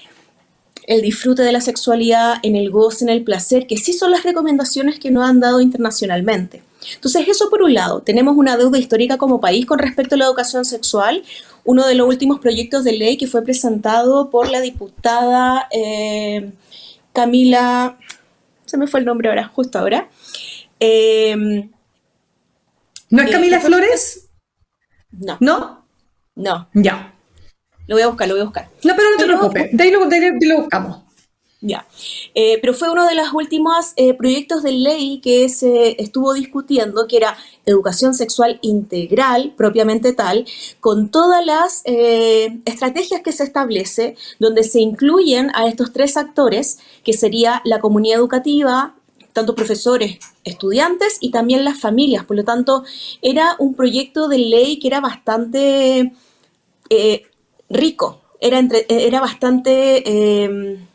el disfrute de la sexualidad, en el goce, en el placer, que sí son las recomendaciones que nos han dado internacionalmente. Entonces, eso por un lado, tenemos una deuda histórica como país con respecto a la educación sexual. Uno de los últimos proyectos de ley que fue presentado por la diputada Camila, se me fue el nombre ahora, justo ahora. ¿No es Camila Flores? No. ¿No? No. Ya. Lo voy a buscar. No, pero no te preocupes, de ahí lo buscamos. Ya, pero fue uno de los últimos proyectos de ley que se estuvo discutiendo, que era educación sexual integral, propiamente tal, con todas las estrategias que se establece, donde se incluyen a estos tres actores, que sería la comunidad educativa, tanto profesores, estudiantes y también las familias. Por lo tanto, era un proyecto de ley que era bastante rico, era bastante...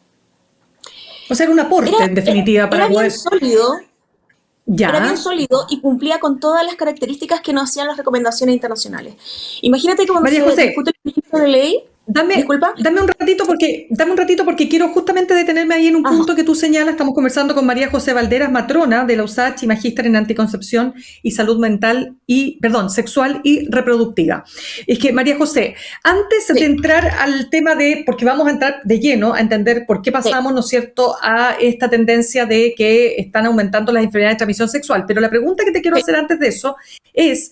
O sea, era un aporte, en definitiva, para poder... Era bien sólido y cumplía con todas las características que nos hacían las recomendaciones internacionales. Imagínate que cuando se discute el proyecto de ley... Dame un ratito porque quiero justamente detenerme ahí en un punto que tú señalas. Estamos conversando con María José Valderas, matrona de la USACH y magíster en anticoncepción y salud sexual y reproductiva. Es que, María José, antes de entrar al tema porque vamos a entrar de lleno a entender por qué pasamos, ¿no es cierto?, a esta tendencia de que están aumentando las enfermedades de transmisión sexual. Pero la pregunta que te quiero hacer antes de eso es,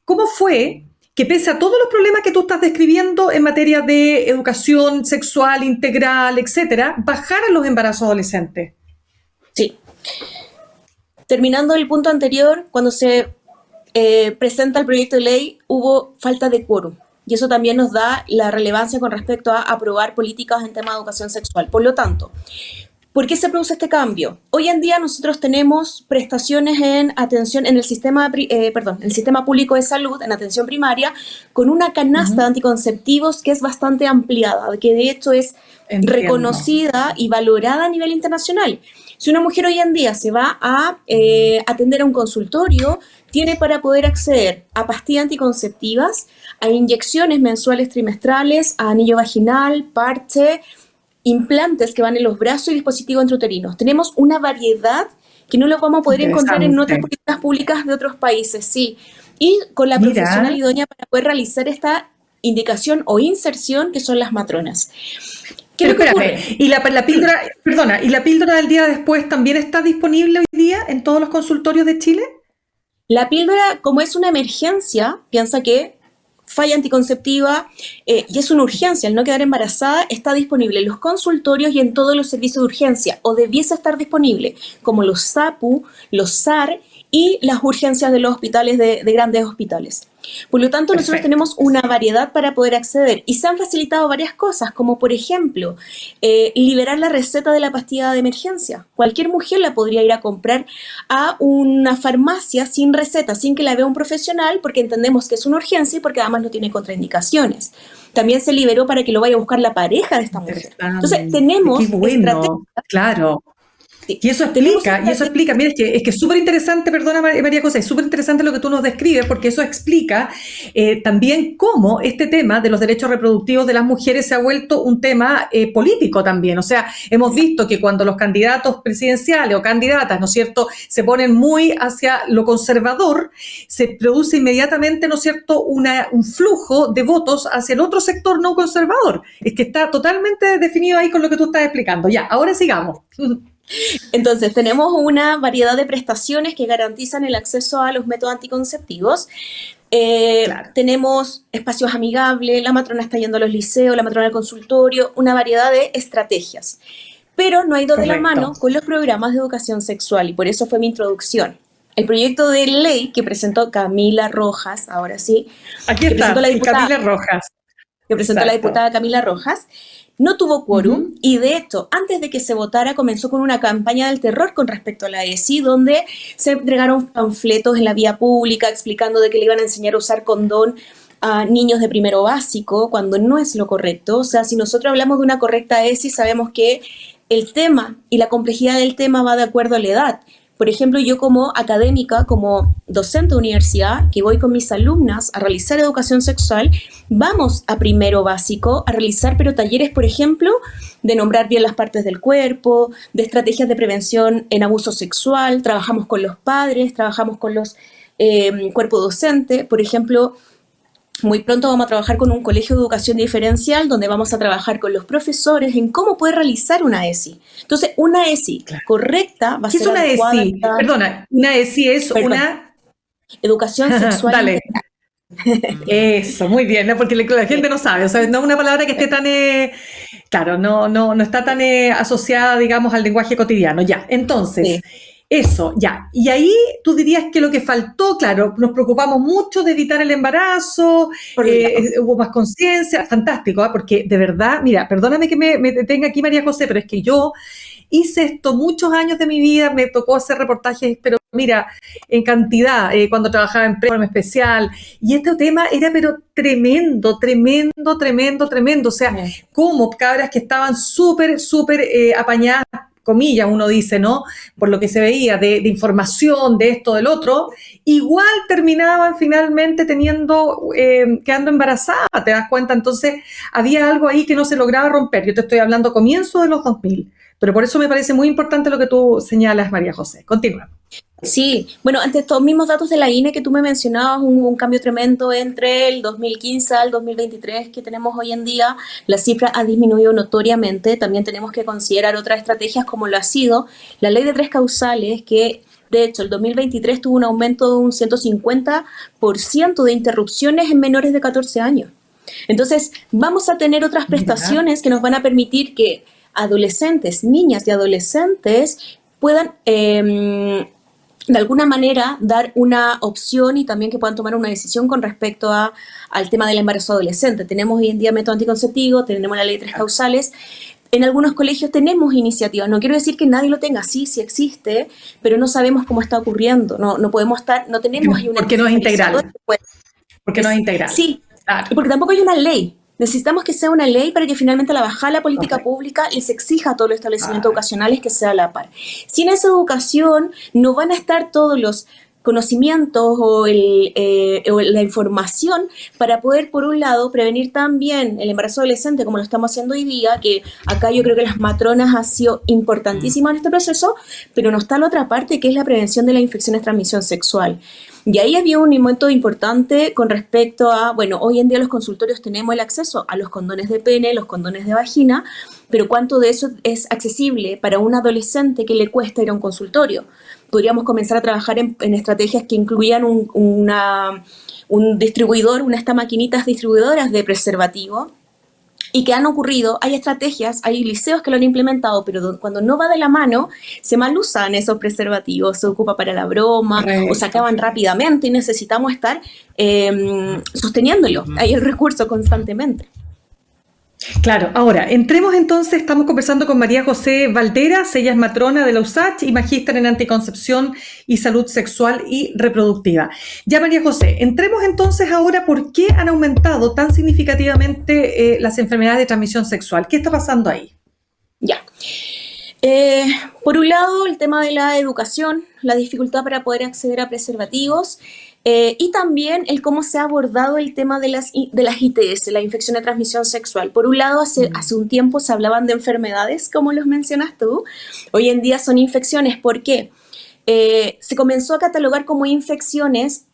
¿cómo fue que pese a todos los problemas que tú estás describiendo en materia de educación sexual integral, etcétera, bajaran los embarazos adolescentes? Sí. Terminando el punto anterior, cuando se presenta el proyecto de ley, hubo falta de quórum. Y eso también nos da la relevancia con respecto a aprobar políticas en tema de educación sexual. Por lo tanto, ¿Por qué se produce este cambio? Hoy en día nosotros tenemos prestaciones en atención en el sistema, el sistema público de salud, en atención primaria, con una canasta de anticonceptivos que es bastante ampliada, que de hecho es reconocida y valorada a nivel internacional. Si una mujer hoy en día se va a atender a un consultorio, tiene para poder acceder a pastillas anticonceptivas, a inyecciones mensuales trimestrales, a anillo vaginal, parche, implantes que van en los brazos y dispositivos intrauterinos. Tenemos una variedad que no lo vamos a poder encontrar en otras políticas públicas de otros países, sí. Y con la profesional idónea para poder realizar esta indicación o inserción que son las matronas. ¿Qué es lo que ocurre? Y la píldora, perdona, ¿y la píldora del día después también está disponible hoy día en todos los consultorios de Chile? La píldora, como es una emergencia, piensa que falla anticonceptiva y es una urgencia, el no quedar embarazada, está disponible en los consultorios y en todos los servicios de urgencia, o debiese estar disponible, como los SAPU, los SAR y las urgencias de los hospitales, de grandes hospitales. Por lo tanto, nosotros tenemos una variedad para poder acceder y se han facilitado varias cosas, como por ejemplo, liberar la receta de la pastilla de emergencia. Cualquier mujer la podría ir a comprar a una farmacia sin receta, sin que la vea un profesional, porque entendemos que es una urgencia y porque además no tiene contraindicaciones. También se liberó para que lo vaya a buscar la pareja de esta mujer. Entonces, tenemos estrategias. Claro. Sí. Y eso explica, mira, es que es súper interesante, perdona María José, es súper interesante lo que tú nos describes, porque eso explica también cómo este tema de los derechos reproductivos de las mujeres se ha vuelto un tema político también. O sea, hemos visto que cuando los candidatos presidenciales o candidatas, ¿no es cierto?, se ponen muy hacia lo conservador, se produce inmediatamente, ¿no es cierto?, un flujo de votos hacia el otro sector no conservador. Es que está totalmente definido ahí con lo que tú estás explicando. Ya, ahora sigamos. Entonces, tenemos una variedad de prestaciones que garantizan el acceso a los métodos anticonceptivos. Tenemos espacios amigables, la matrona está yendo a los liceos, la matrona al consultorio, una variedad de estrategias. Pero no ha ido de la mano con los programas de educación sexual y por eso fue mi introducción. El proyecto de ley que presentó Camila Rojas, ahora sí. Aquí está, Camila Rojas. Que presentó la diputada Camila Rojas. No tuvo quórum y de hecho, antes de que se votara, comenzó con una campaña del terror con respecto a la ESI, donde se entregaron panfletos en la vía pública explicando de que le iban a enseñar a usar condón a niños de primero básico, cuando no es lo correcto. O sea, si nosotros hablamos de una correcta ESI, sabemos que el tema y la complejidad del tema va de acuerdo a la edad. Por ejemplo, yo como académica, como docente de universidad, que voy con mis alumnas a realizar educación sexual, vamos a primero básico a realizar, pero talleres, por ejemplo, de nombrar bien las partes del cuerpo, de estrategias de prevención en abuso sexual, trabajamos con los padres, trabajamos con los cuerpo docente, por ejemplo. Muy pronto vamos a trabajar con un colegio de educación diferencial donde vamos a trabajar con los profesores en cómo poder realizar una ESI. Entonces, una ESI correcta va a ser ¿qué es una ESI? Perdona, una ESI es una... Educación sexual. Dale. Eso, muy bien, ¿no? Porque la gente no sabe, o sea, no es una palabra que esté tan, claro, no está tan asociada, digamos, al lenguaje cotidiano. Ya, entonces... Eso, ya. Y ahí tú dirías que lo que faltó, claro, nos preocupamos mucho de evitar el embarazo, hubo más conciencia, fantástico, porque de verdad, mira, perdóname que me detenga aquí María José, pero es que yo hice esto muchos años de mi vida, me tocó hacer reportajes, pero mira, en cantidad, cuando trabajaba en Programa Especial, y este tema era pero tremendo, o sea, como cabras que estaban súper apañadas, comillas, uno dice, ¿no? Por lo que se veía de información, de esto, del otro, igual terminaban finalmente quedando embarazadas, ¿te das cuenta? Entonces, había algo ahí que no se lograba romper. Yo te estoy hablando comienzo de los 2000, pero por eso me parece muy importante lo que tú señalas, María José. Continúa. Sí, bueno, ante estos mismos datos de la INE que tú me mencionabas, un cambio tremendo entre el 2015 al 2023 que tenemos hoy en día, la cifra ha disminuido notoriamente. También tenemos que considerar otras estrategias como lo ha sido la ley de 3 causales, que de hecho el 2023 tuvo un aumento de un 150% de interrupciones en menores de 14 años. Entonces, vamos a tener otras prestaciones que nos van a permitir que adolescentes, niñas y adolescentes puedan... de alguna manera dar una opción y también que puedan tomar una decisión con respecto al tema del embarazo adolescente. Tenemos hoy en día método anticonceptivo, tenemos la ley de 3 causales. En algunos colegios tenemos iniciativas, no quiero decir que nadie lo tenga, sí, sí existe, pero no sabemos cómo está ocurriendo, no podemos estar, no tenemos ahí una Porque no es integral. Porque no es integral. Sí, Claro. y porque tampoco hay una ley. Necesitamos que sea una ley para que finalmente la bajada de la política pública les exija a todos los establecimientos educacionales que sea a la par. Sin esa educación no van a estar todos los conocimientos o la información para poder, por un lado, prevenir también el embarazo adolescente, como lo estamos haciendo hoy día, que acá yo creo que las matronas han sido importantísimas en este proceso, pero no está la otra parte, que es la prevención de las infecciones de transmisión sexual. Y ahí había un momento importante con respecto a, bueno, hoy en día los consultorios tenemos el acceso a los condones de pene, los condones de vagina, pero ¿cuánto de eso es accesible para un adolescente que le cuesta ir a un consultorio? Podríamos comenzar a trabajar en estrategias que incluyan un distribuidor, estas maquinitas distribuidoras de preservativo, y que han ocurrido, hay estrategias, hay liceos que lo han implementado, pero cuando no va de la mano, se mal usan esos preservativos, se ocupa para la broma, o se acaban rápidamente y necesitamos estar sosteniéndolo, hay el recurso constantemente. Claro, ahora, entremos entonces, estamos conversando con María José Valderas, ella es matrona de la USACH y magíster en anticoncepción y salud sexual y reproductiva. Ya, María José, entremos entonces ahora, ¿por qué han aumentado tan significativamente las enfermedades de transmisión sexual? ¿Qué está pasando ahí? Ya. Por un lado, el tema de la educación, la dificultad para poder acceder a preservativos, y también el cómo se ha abordado el tema de las ITS, la infección de transmisión sexual. Por un lado, hace un tiempo se hablaban de enfermedades, como los mencionas tú. Hoy en día son infecciones. ¿Por qué? Se comenzó a catalogar como infecciones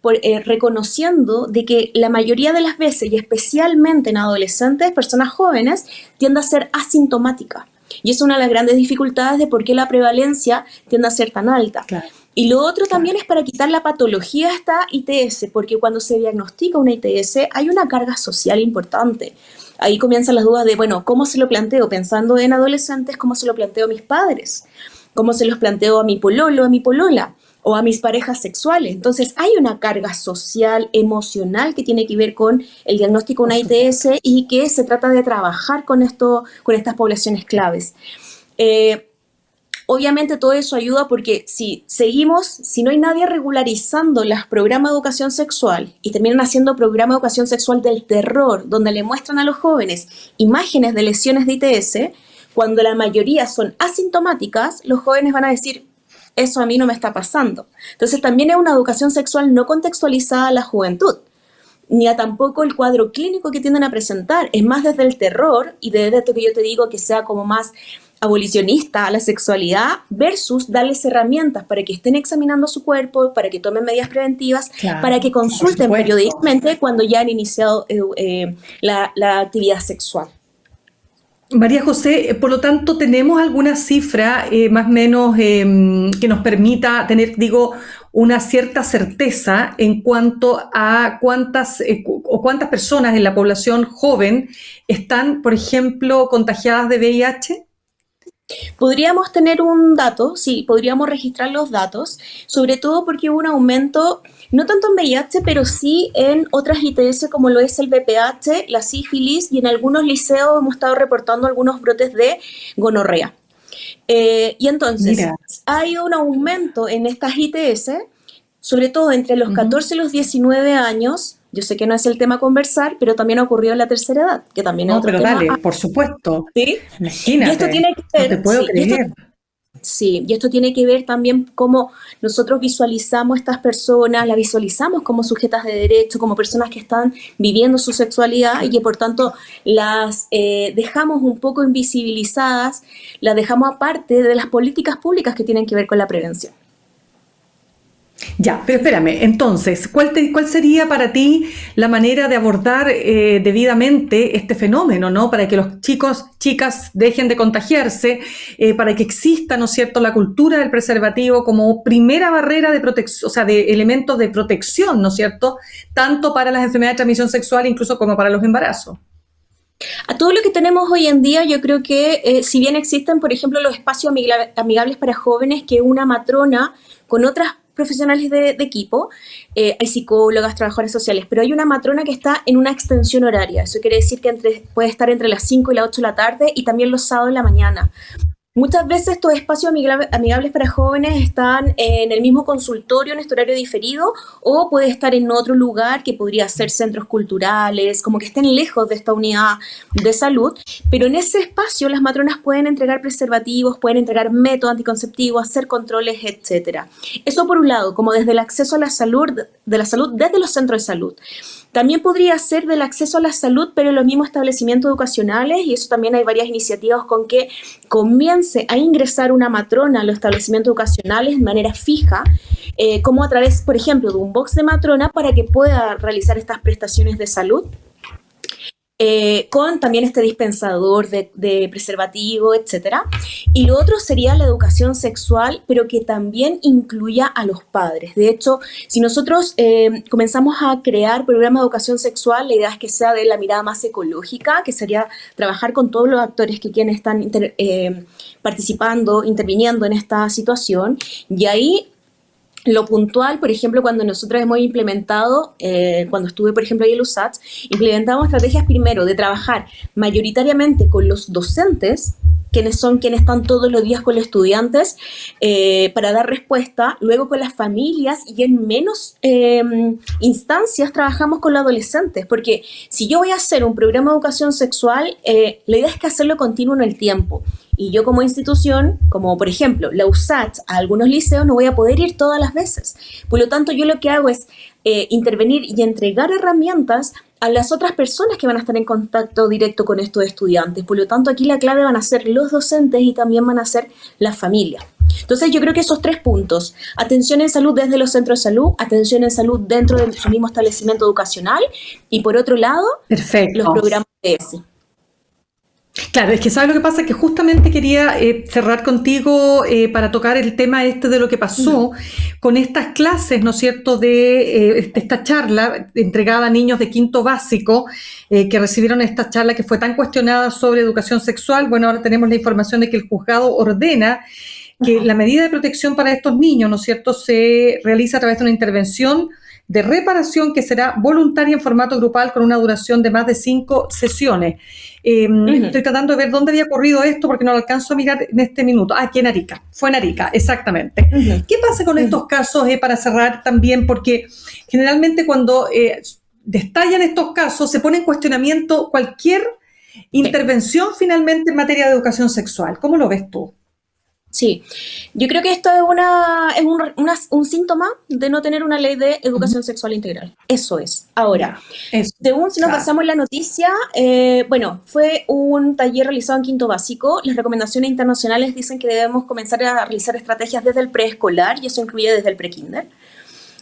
reconociendo de que la mayoría de las veces, y especialmente en adolescentes, personas jóvenes, tiende a ser asintomática. Y es una de las grandes dificultades de por qué la prevalencia tiende a ser tan alta. Claro. Y lo otro también es para quitar la patología a esta ITS, porque cuando se diagnostica una ITS hay una carga social importante. Ahí comienzan las dudas de, bueno, ¿cómo se lo planteo? Pensando en adolescentes, ¿cómo se lo planteo a mis padres? ¿Cómo se los planteo a mi pololo, a mi polola? O a mis parejas sexuales. Entonces hay una carga social, emocional que tiene que ver con el diagnóstico de una ITS y que se trata de trabajar con estas poblaciones claves. Obviamente todo eso ayuda porque si no hay nadie regularizando los programas de educación sexual y terminan haciendo programas de educación sexual del terror, donde le muestran a los jóvenes imágenes de lesiones de ITS, cuando la mayoría son asintomáticas, los jóvenes van a decir, eso a mí no me está pasando. Entonces también es una educación sexual no contextualizada a la juventud, ni a tampoco el cuadro clínico que tienden a presentar. Es más desde el terror y desde esto que yo te digo que sea como más abolicionista a la sexualidad versus darles herramientas para que estén examinando su cuerpo, para que tomen medidas preventivas, claro, para que consulten periódicamente cuando ya han iniciado la actividad sexual. María José, por lo tanto, ¿tenemos alguna cifra más o menos que nos permita tener, una cierta certeza en cuanto a cuántas personas en la población joven están, por ejemplo, contagiadas de VIH? Podríamos tener un dato, sí, podríamos registrar los datos, sobre todo porque hubo un aumento, no tanto en VIH, pero sí en otras ITS como lo es el VPH, la sífilis, y en algunos liceos hemos estado reportando algunos brotes de gonorrea. Y entonces, hay un aumento en estas ITS, sobre todo entre los 14 y los 19 años. Yo sé que no es el tema a conversar, pero también ocurrió en la tercera edad, que también es otro tema. No, pero dale, por supuesto. ¿Sí? Imagínate, y esto tiene que ver, no te puedo creer. Y esto tiene que ver también cómo nosotros visualizamos a estas personas, las visualizamos como sujetas de derecho, como personas que están viviendo su sexualidad y que por tanto las dejamos un poco invisibilizadas, las dejamos aparte de las políticas públicas que tienen que ver con la prevención. Ya, pero espérame, entonces, ¿cuál sería para ti la manera de abordar debidamente este fenómeno, ¿no? Para que los chicas dejen de contagiarse, para que exista, ¿no es cierto?, la cultura del preservativo como primera barrera de protección, o sea, de elementos de protección, ¿no es cierto?, tanto para las enfermedades de transmisión sexual incluso como para los embarazos. A todo lo que tenemos hoy en día, yo creo que si bien existen, por ejemplo, los espacios amigables para jóvenes, que una matrona con otras profesionales de equipo, hay psicólogas, trabajadoras sociales, pero hay una matrona que está en una extensión horaria. Eso quiere decir que puede estar entre las 5 y las 8 de la tarde y también los sábados en la mañana. Muchas veces estos espacios amigables para jóvenes están en el mismo consultorio, en este horario diferido, o puede estar en otro lugar que podría ser centros culturales, como que estén lejos de esta unidad de salud, pero en ese espacio las matronas pueden entregar preservativos, pueden entregar métodos anticonceptivos, hacer controles, etcétera. Eso por un lado, como desde el acceso a la salud, desde los centros de salud. También podría ser del acceso a la salud, pero en los mismos establecimientos educacionales, y eso también hay varias iniciativas con que comience a ingresar una matrona a los establecimientos educacionales de manera fija, como a través, por ejemplo, de un box de matrona para que pueda realizar estas prestaciones de salud. Con también este dispensador de preservativo, etcétera. Y lo otro sería la educación sexual, pero que también incluya a los padres. De hecho, si nosotros comenzamos a crear programas de educación sexual, la idea es que sea de la mirada más ecológica, que sería trabajar con todos los actores que quienes están participando, interviniendo en esta situación, y ahí lo puntual, por ejemplo, cuando nosotros hemos implementado, cuando estuve, por ejemplo, ahí en USACH, implementamos estrategias primero de trabajar mayoritariamente con los docentes, quienes están todos los días con los estudiantes, para dar respuesta, luego con las familias, y en menos instancias trabajamos con los adolescentes, porque si yo voy a hacer un programa de educación sexual, la idea es que hacerlo continuo en el tiempo. Y yo como institución, como por ejemplo la USACH, a algunos liceos no voy a poder ir todas las veces. Por lo tanto, yo lo que hago es intervenir y entregar herramientas a las otras personas que van a estar en contacto directo con estos estudiantes. Por lo tanto, aquí la clave van a ser los docentes y también van a ser las familias. Entonces, yo creo que esos 3 puntos: atención en salud desde los centros de salud, atención en salud dentro de su mismo establecimiento educacional, y por otro lado, perfecto, los programas de ESI. Claro, es que ¿sabes lo que pasa? Que justamente quería cerrar contigo para tocar el tema de lo que pasó con estas clases, ¿no es cierto?, de esta charla entregada a niños de quinto básico que recibieron esta charla que fue tan cuestionada sobre educación sexual. Bueno, ahora tenemos la información de que el juzgado ordena que la medida de protección para estos niños, ¿no es cierto?, se realiza a través de una intervención de reparación que será voluntaria en formato grupal con una duración de más de 5 sesiones. Estoy tratando de ver dónde había ocurrido esto porque no lo alcanzo a mirar en este minuto. Aquí en Arica, fue en Arica, exactamente. ¿Qué pasa con estos casos, para cerrar también? Porque generalmente cuando destallan estos casos se pone en cuestionamiento cualquier intervención finalmente en materia de educación sexual. ¿Cómo lo ves tú? Sí, yo creo que esto es un síntoma de no tener una ley de educación sexual integral. Eso es. Ahora, según si nos pasamos la noticia, fue un taller realizado en quinto básico. Las recomendaciones internacionales dicen que debemos comenzar a realizar estrategias desde el preescolar, y eso incluye desde el prekinder.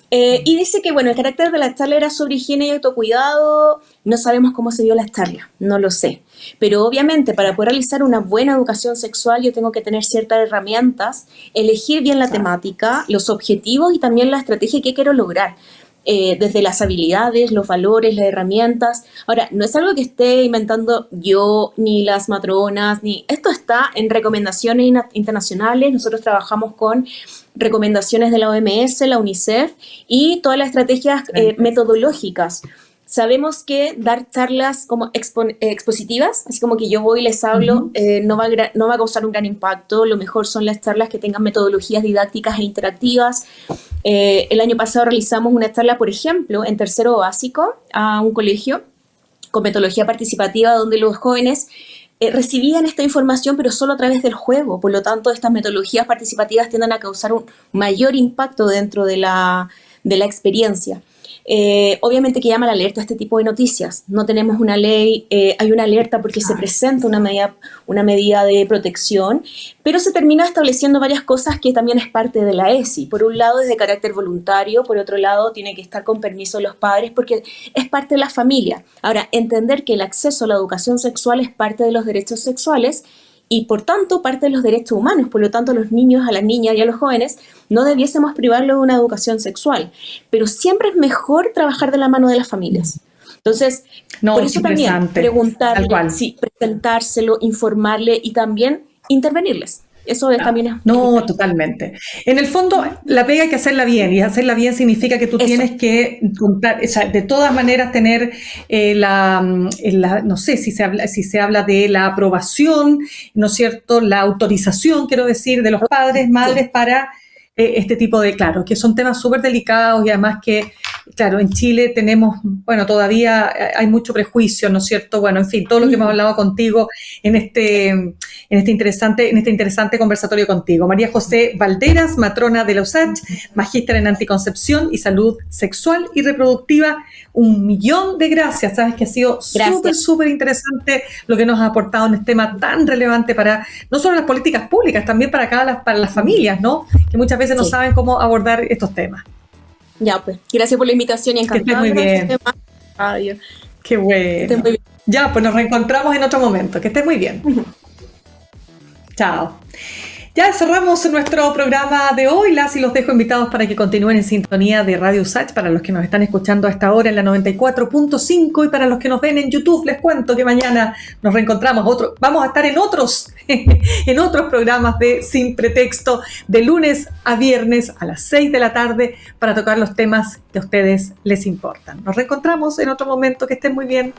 Y dice que, el carácter de la charla era sobre higiene y autocuidado. No sabemos cómo se dio la charla, no lo sé. Pero obviamente para poder realizar una buena educación sexual yo tengo que tener ciertas herramientas, elegir bien la temática, los objetivos y también la estrategia que quiero lograr. Desde las habilidades, los valores, las herramientas. Ahora, no es algo que esté inventando yo, ni las matronas, esto está en recomendaciones internacionales. Nosotros trabajamos con recomendaciones de la OMS, la UNICEF y todas las estrategias metodológicas. Sabemos que dar charlas como expositivas, así como que yo voy y les hablo, no va a causar un gran impacto. Lo mejor son las charlas que tengan metodologías didácticas e interactivas. El año pasado realizamos una charla, por ejemplo, en tercero básico a un colegio con metodología participativa donde los jóvenes recibían esta información, pero solo a través del juego. Por lo tanto, estas metodologías participativas tienden a causar un mayor impacto dentro de la experiencia. Obviamente que llama la alerta a este tipo de noticias. No tenemos una ley, hay una alerta porque se presenta una medida de protección, pero se termina estableciendo varias cosas que también es parte de la ESI. Por un lado es de carácter voluntario, por otro lado tiene que estar con permiso de los padres porque es parte de la familia. Ahora, entender que el acceso a la educación sexual es parte de los derechos sexuales y por tanto parte de los derechos humanos. Por lo tanto, a los niños, a las niñas y a los jóvenes no debiésemos privarlos de una educación sexual, pero siempre es mejor trabajar de la mano de las familias. Entonces, por eso también preguntarle, presentárselo, informarle y también intervenirles. Eso también es... No, totalmente. En el fondo, la pega hay que hacerla bien, y hacerla bien significa que tú tienes que contar, o sea, de todas maneras tener no sé si se habla de la aprobación, ¿no es cierto? La autorización, quiero decir, de los padres, madres para este tipo de, claro, que son temas súper delicados y además que, claro, en Chile tenemos, bueno, todavía hay mucho prejuicio, ¿no es cierto? Bueno, en fin, todo lo que hemos hablado contigo en este interesante conversatorio contigo. María José Valderas, matrona de la USACH, magíster en anticoncepción y salud sexual y reproductiva. 1.000.000 de gracias, sabes que ha sido súper interesante lo que nos ha aportado en este tema tan relevante para no solo las políticas públicas, también para las familias, ¿no? Que muchas veces no saben cómo abordar estos temas. Ya, pues, gracias por la invitación y encantada. Que estés muy bien. Adiós. Qué bueno. Muy bien. Ya, pues nos reencontramos en otro momento. Que estés muy bien. Chao. Ya cerramos nuestro programa de hoy. Las y los dejo invitados para que continúen en sintonía de Radio USACH, para los que nos están escuchando a esta hora en la 94.5 y para los que nos ven en YouTube, les cuento que mañana nos reencontramos. Vamos a estar en otros programas de Sin Pretexto, de lunes a viernes a las 6 de la tarde para tocar los temas que a ustedes les importan. Nos reencontramos en otro momento. Que estén muy bien.